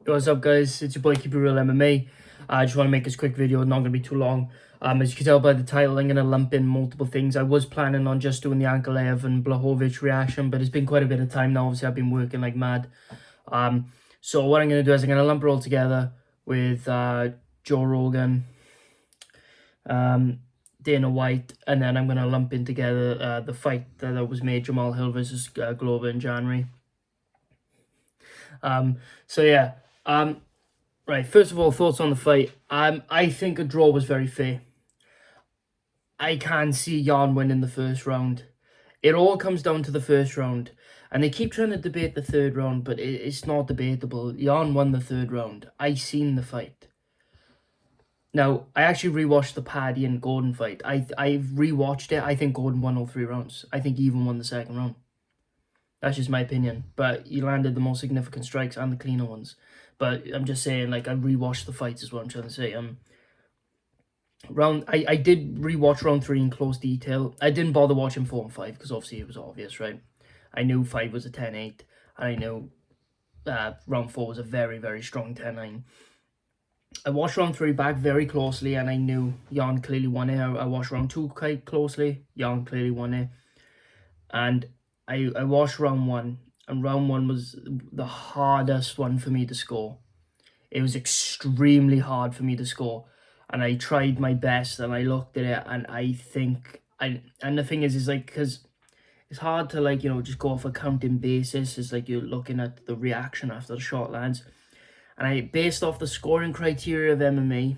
What's up, guys? It's your boy Keep It Real MMA. I just want to make this quick video, not going to be too long. As you can tell by the title, I'm going to lump in multiple things. I was planning on just doing the Ankalev and Blachowicz reaction, but it's been quite a bit of time now. Obviously, I've been working like mad. So what I'm going to do is I'm going to lump it all together with Joe Rogan, Dana White, and then I'm going to lump in together the fight that was made, Jamal Hill versus Glover in January. So yeah. Right, first of all, thoughts on the fight. I think a draw was very fair. I can't see Jan winning the first round. It all comes down to the first round. And they keep trying to debate the third round, but it's not debatable. Jan won the third round. I seen the fight. Now, I actually rewatched the Paddy and Gordon fight. I've rewatched it. I think Gordon won all 3 rounds. I think he even won the second round. That's just my opinion. But he landed the most significant strikes and the cleaner ones. But I'm just saying, like, I rewatched the fights is what I'm trying to say. I did rewatch round 3 in close detail. I didn't bother watching 4 and 5 because obviously it was obvious, right? I knew 5 was a 10-8, and I knew round 4 was a very, very strong 10-9. I watched round 3 back very closely, and I knew Jan clearly won it. I watched round 2 quite closely. Jan clearly won it. And I watched round 1, and round 1 was the hardest one for me to score. It was extremely hard for me to score, and I tried my best, and I looked at it, and I think and the thing is like, because it's hard to, like, you know, just go off a counting basis. It's like you're looking at the reaction after the shot lands, and I based off the scoring criteria of MMA,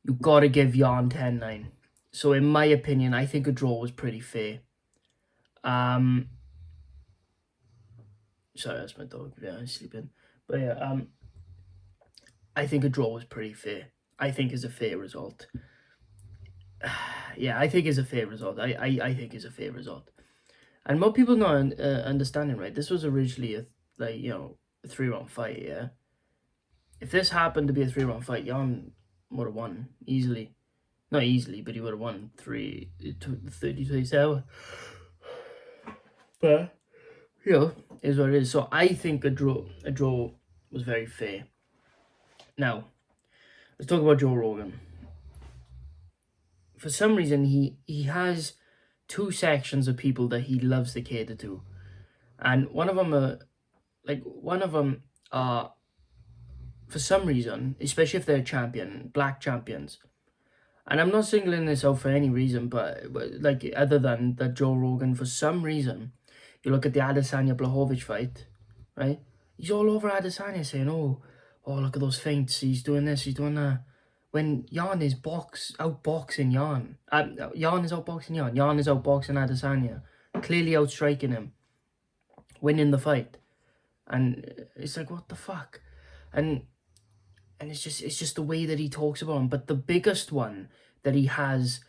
you gotta give Jan 10-9. So in my opinion, I think a draw was pretty fair. Sorry, that's my dog. Yeah, he's sleeping. But yeah, I think a draw was pretty fair. I think is a fair result. Yeah, I think is a fair result. I think is a fair result. And what people not understanding, right? This was originally a 3-round fight. Yeah, if this happened to be a 3-round fight, Jan would have won easily. Not easily, but he would have won 30-27. But you know, is what it is. So I think a draw was very fair. Now, let's talk about Joe Rogan. For some reason, he has 2 sections of people that he loves to cater to, and one of them are for some reason, especially if they're black champions. And I'm not singling this out for any reason, but like, other than that, Joe Rogan, for some reason, you look at the Adesanya Blachowicz fight, right? He's all over Adesanya saying, oh, look at those feints. He's doing this, he's doing that. When Jan is outboxing Jan. Jan is outboxing Jan. Jan is outboxing Adesanya. Clearly outstriking him. Winning the fight. And it's like, what the fuck? And it's just the way that he talks about him. But the biggest one that he has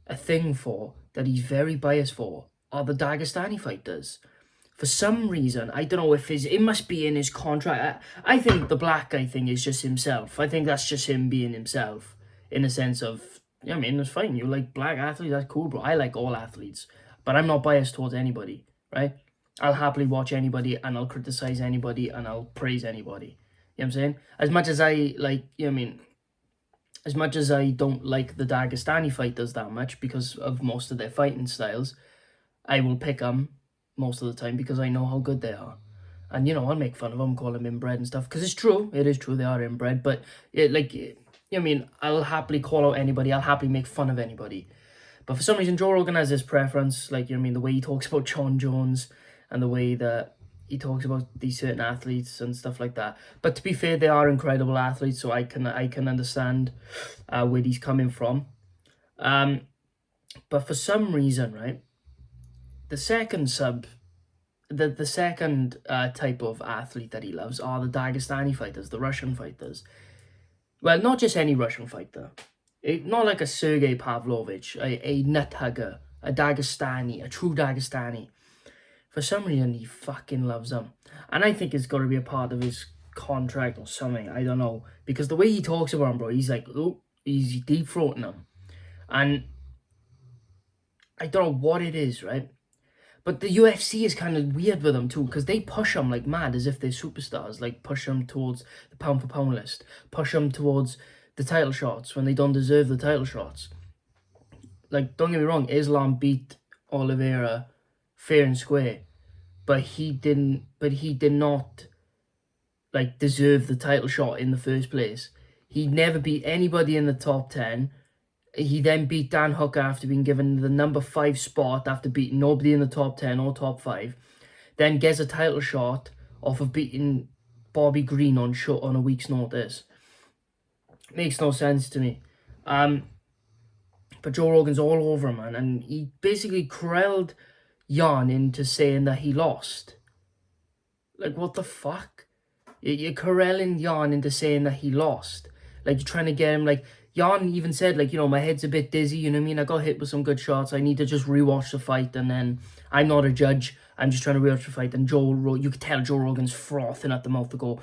a thing for, that he's very biased for, are the Dagestani fighters. For some reason, I don't know if it must be in his contract. I think the black guy thing is just himself. I think that's just him being himself, in a sense of, I mean, it's fine. You like black athletes, that's cool, bro. I like all athletes, but I'm not biased towards anybody, right? I'll happily watch anybody, and I'll criticize anybody, and I'll praise anybody. You know what I'm saying? As much as I like, you know what I mean? As much as I don't like the Dagestani fighters that much because of most of their fighting styles, I will pick them most of the time because I know how good they are. And, you know, I'll make fun of them, call them inbred and stuff, because it's true. It is true, they are inbred. But, you know what I mean? I'll happily call out anybody. I'll happily make fun of anybody. But for some reason, Joe Rogan has this preference, like, you know what I mean, the way he talks about John Jones and the way that he talks about these certain athletes and stuff like that. But to be fair, they are incredible athletes, so I can understand where he's coming from. But for some reason, right, the second type of athlete that he loves are the Dagestani fighters, the Russian fighters. Well, not just any Russian fighter. Not like a Sergei Pavlovich, a nut hugger, a Dagestani, a true Dagestani. For some reason, he fucking loves them. And I think it's got to be a part of his contract or something. I don't know. Because the way he talks about him, bro, he's like, oh, he's deep-throating them. And I don't know what it is, right? But the UFC is kind of weird with them too, because they push them like mad as if they're superstars. Like push them towards the pound for pound list, push them towards the title shots when they don't deserve the title shots. Like, don't get me wrong, Islam beat Oliveira fair and square, but he didn't. But he did not like deserve the title shot in the first place. He never beat anybody in the top 10. He then beat Dan Hooker after being given the number 5 spot after beating nobody in the top 10 or top 5. Then gets a title shot off of beating Bobby Green on a week's notice. Makes no sense to me. But Joe Rogan's all over him, man. And he basically corralled Jan into saying that he lost. Like, what the fuck? You're corralling Jan into saying that he lost. Like, you're trying to get him, like, Jan even said, like, you know, my head's a bit dizzy, you know what I mean? I got hit with some good shots. I need to just rewatch the fight, and then I'm not a judge. I'm just trying to rewatch the fight. And you could tell Joe Rogan's frothing at the mouth to go,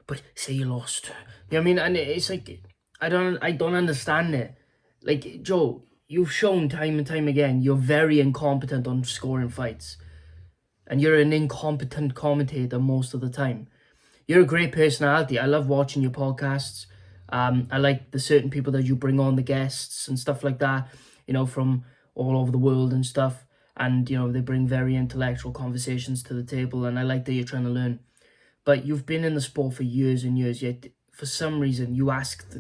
but say you lost. You know what I mean? And it's like, I don't understand it. Like, Joe, you've shown time and time again you're very incompetent on scoring fights. And you're an incompetent commentator most of the time. You're a great personality. I love watching your podcasts. I like the certain people that you bring on, the guests and stuff like that, you know, from all over the world and stuff. And, you know, they bring very intellectual conversations to the table. And I like that you're trying to learn. But you've been in the sport for years and years, yet for some reason you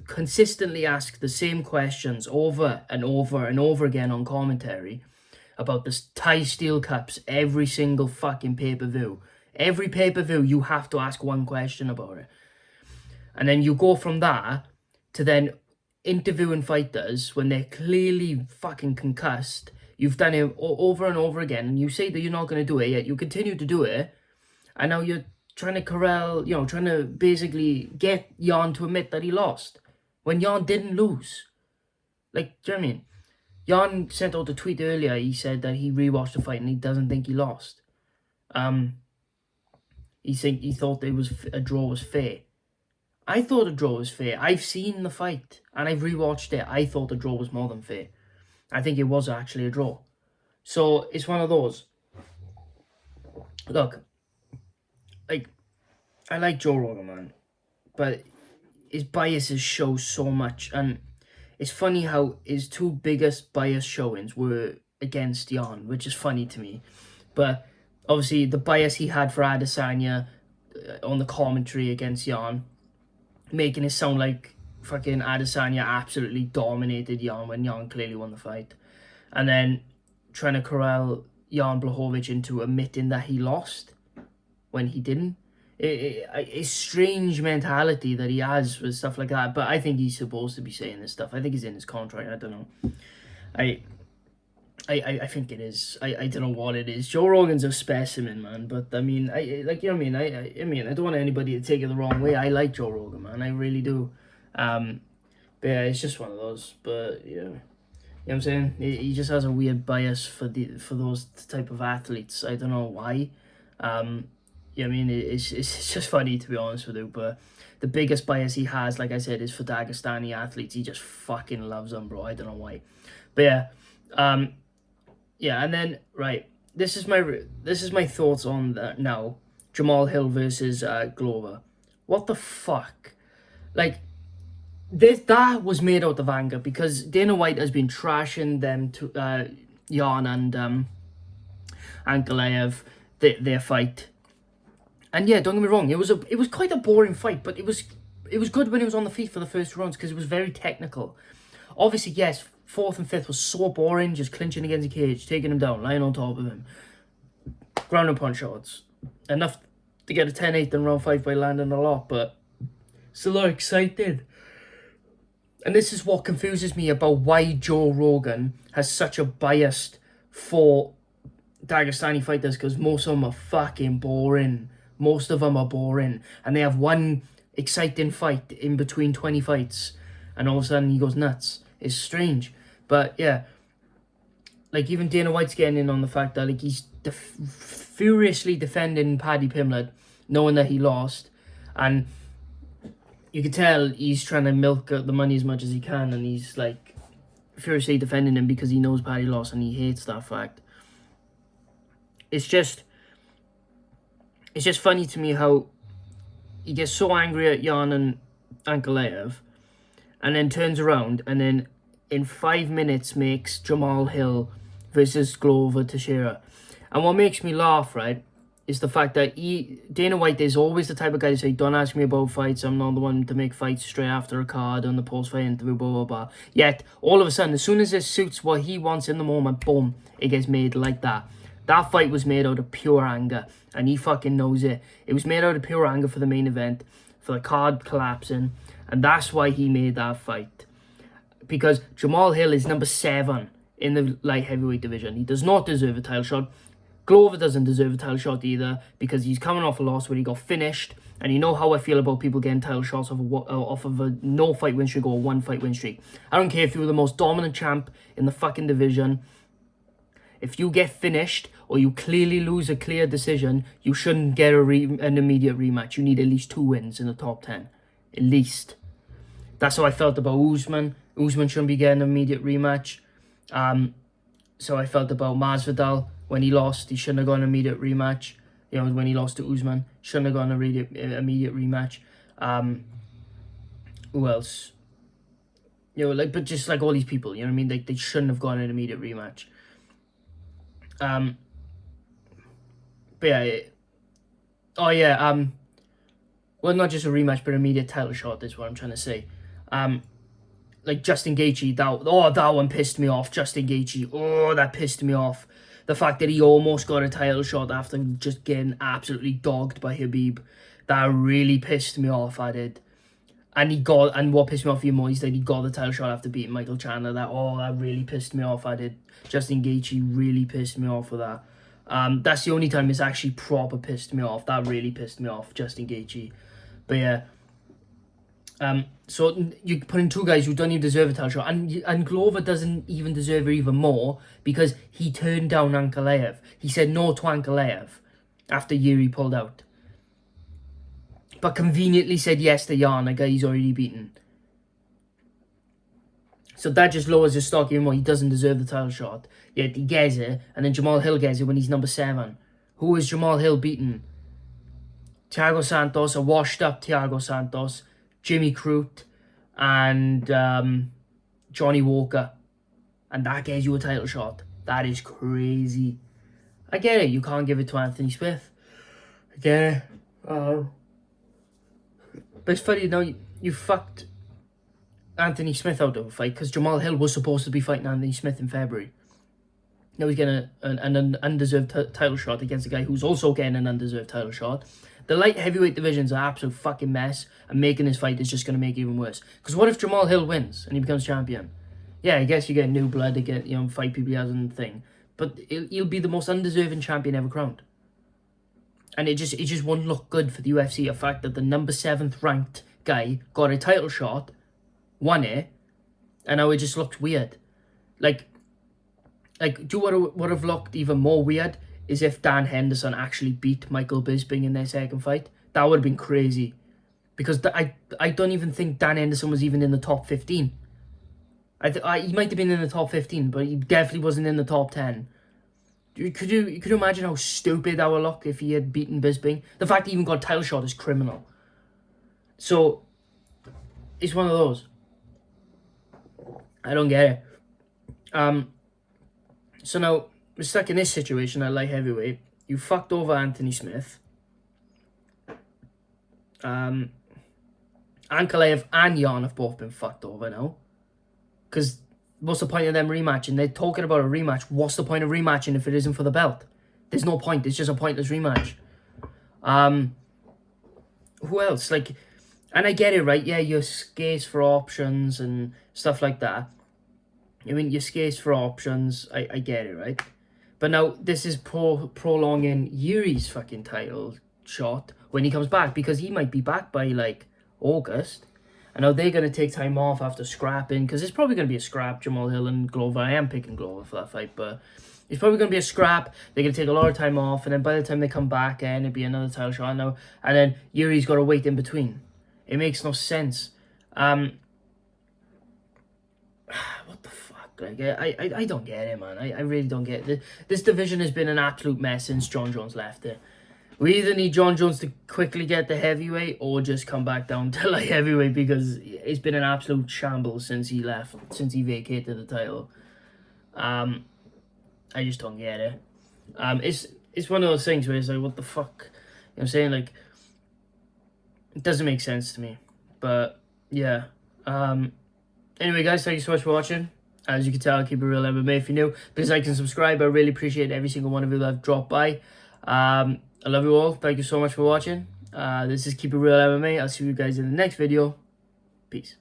consistently ask the same questions over and over and over again on commentary about the Thai Steel Cups every single fucking pay-per-view. Every pay-per-view, you have to ask one question about it. And then you go from that to then interviewing fighters when they're clearly fucking concussed. You've done it over and over again, and you say that you're not going to do it, yet you continue to do it. And now you're trying to corral, you know, trying to basically get Jan to admit that he lost when Jan didn't lose. Like, do you know what I mean? Jan sent out a tweet earlier. He said that he rewatched the fight and he doesn't think he lost. He thought a draw was fair. I thought a draw was fair. I've seen the fight and I've rewatched it. I thought the draw was more than fair. I think it was actually a draw. So it's one of those. Look, like, I like Joe Rogan, man, but his biases show so much, and it's funny how his 2 biggest bias showings were against Jan, which is funny to me. But obviously the bias he had for Adesanya on the commentary against Jan, making it sound like fucking Adesanya absolutely dominated Jan when Jan clearly won the fight. And then trying to corral Jan Blachowicz into admitting that he lost when he didn't. It's strange mentality that he has with stuff like that, but I think he's supposed to be saying this stuff. I think he's in his contract. I don't know. I think it is. I don't know what it is. Joe Rogan's a specimen, man. But I mean, I like, you know what I mean. I don't want anybody to take it the wrong way. I like Joe Rogan, man. I really do. But yeah, it's just one of those. But yeah, you know what I'm saying? He just has a weird bias for those type of athletes. I don't know why. Yeah, I mean, it's just funny, to be honest with you, but the biggest bias he has, like I said, is for Dagestani athletes. He just fucking loves them, bro. I don't know why. But yeah, yeah, and then, right, this is my thoughts on that now. Jamal Hill versus Glover. What the fuck? Like, that was made out of anger because Dana White has been trashing them to Jan and Ankalaev, their fight. And yeah, don't get me wrong, it was quite a boring fight, but it was good when he was on the feet for the first 2 rounds because it was very technical. Obviously, yes, 4th and 5th was so boring, just clinching against the cage, taking him down, lying on top of him. Ground and pound shots. Enough to get a 10-8 in round 5 by landing a lot, but still not excited. And this is what confuses me about why Joe Rogan has such a bias for Dagestani fighters, because most of them are fucking boring. Most of them are boring. And they have one exciting fight in between 20 fights. And all of a sudden he goes nuts. It's strange. But yeah. Like, even Dana White's getting in on the fact that, like, he's furiously defending Paddy Pimblett, knowing that he lost. And you can tell he's trying to milk out the money as much as he can. And he's, like, furiously defending him because he knows Paddy lost and he hates that fact. it's just funny to me how he gets so angry at Jan and Ankalaev, and then turns around and then in 5 minutes makes Jamal Hill versus Glover Teixeira. And what makes me laugh, right, is the fact that Dana White is always the type of guy to say, don't ask me about fights, I'm not the one to make fights straight after a card on the post-fight interview, blah, blah, blah. Yet, all of a sudden, as soon as it suits what he wants in the moment, boom, it gets made like that. That fight was made out of pure anger, and he fucking knows it. It was made out of pure anger for the main event, for the card collapsing, and that's why he made that fight. Because Jamal Hill is number 7 in the light heavyweight division. He does not deserve a title shot. Glover doesn't deserve a title shot either, because he's coming off a loss where he got finished, and you know how I feel about people getting title shots off of a no-fight win streak or a one-fight win streak. I don't care if you were the most dominant champ in the fucking division. If you get finished or you clearly lose a clear decision, you shouldn't get an immediate rematch. You need at least 2 wins in the top 10. At least. That's how I felt about Usman. Usman shouldn't be getting an immediate rematch. So I felt about Masvidal. When he lost, he shouldn't have got an immediate rematch. You know, when he lost to Usman, shouldn't have got an immediate rematch. Who else? You know, like, but just like all these people, you know what I mean? They shouldn't have got an immediate rematch. But yeah. Oh yeah. Well, not just a rematch, but an immediate title shot is what I'm trying to say. Like Justin Gaethje, that one pissed me off. Justin Gaethje, that pissed me off. The fact that he almost got a title shot after just getting absolutely dogged by Khabib, that really pissed me off. I did. And what pissed me off even more is that he got the title shot after beating Michael Chandler. That really pissed me off. I did. Justin Gaethje really pissed me off with that. That's the only time it's actually proper pissed me off. That really pissed me off, Justin Gaethje. But yeah. So you put in 2 guys who don't even deserve a title shot, and Glover doesn't even deserve it even more because he turned down Ankalaev. He said no to Ankalaev after Yuri pulled out, but conveniently said yes to Jan, a guy he's already beaten. So that just lowers his stock even more. He doesn't deserve the title shot. Yet he gets it, and then Jamal Hill gets it when he's number 7. Who is Jamal Hill beaten? Thiago Santos, a washed up Thiago Santos, Jimmy Crute, and Johnny Walker. And that gets you a title shot. That is crazy. I get it. You can't give it to Anthony Smith. I get it. But it's funny, you know, you fucked Anthony Smith out of a fight because Jamal Hill was supposed to be fighting Anthony Smith in February. Now he's getting an undeserved title shot against a guy who's also getting an undeserved title shot. The light heavyweight division's an absolute fucking mess, and making this fight is just going to make it even worse. Because what if Jamal Hill wins and he becomes champion? Yeah, I guess you get new blood to get, you know, fight people he hasn't thing. But he'll be the most undeserving champion ever crowned. And it just won't look good for the UFC. The fact that the number 7th ranked guy got a title shot, won it, and now it just looks weird. Like, do you know what would have looked even more weird? Is if Dan Henderson actually beat Michael Bisping in their second fight. That would have been crazy. Because I don't even think Dan Henderson was even in the top 15. He might have been in the top 15, but he definitely wasn't in the top 10. Could you imagine how stupid that would look if he had beaten Bisping? The fact he even got a title shot is criminal. So, it's one of those. I don't get it. So now, we're stuck in this situation at light heavyweight. You fucked over Anthony Smith. Ankalaev and Jan have both been fucked over now. Because what's the point of them rematching? They're talking about a rematch. What's the point of rematching if it isn't for the belt? There's no point. It's just a pointless rematch. Who else? Like, and I get it, right? Yeah, you're scarce for options and stuff like that. I mean, you're scarce for options. I get it, right? But now, this is prolonging Yuri's fucking title shot when he comes back, because he might be back by, like, August. And now they're going to take time off after scrapping, because it's probably going to be a scrap, Jamal Hill and Glover. I am picking Glover for that fight, but it's probably going to be a scrap. They're going to take a lot of time off, and then by the time they come back, it'll be another title shot now. And then Yuri's got to wait in between. It makes no sense. What the fuck? fuck? Like, I don't get it, man. I really don't get it. This division has been an absolute mess since John Jones left it. We either need John Jones to quickly get the heavyweight or just come back down to light heavyweight, because it's been an absolute shambles since he left, since he vacated the title. I just don't get it. It's one of those things where it's like, what the fuck? You know what I'm saying? Like, it doesn't make sense to me. But yeah. Anyway, guys, thank you so much for watching. As you can tell, I keep it real MMA. If you're new, please like and subscribe. I really appreciate every single one of you that have dropped by. I love you all. Thank you so much for watching. This is Keep It Real MMA. I'll see you guys in the next video. Peace.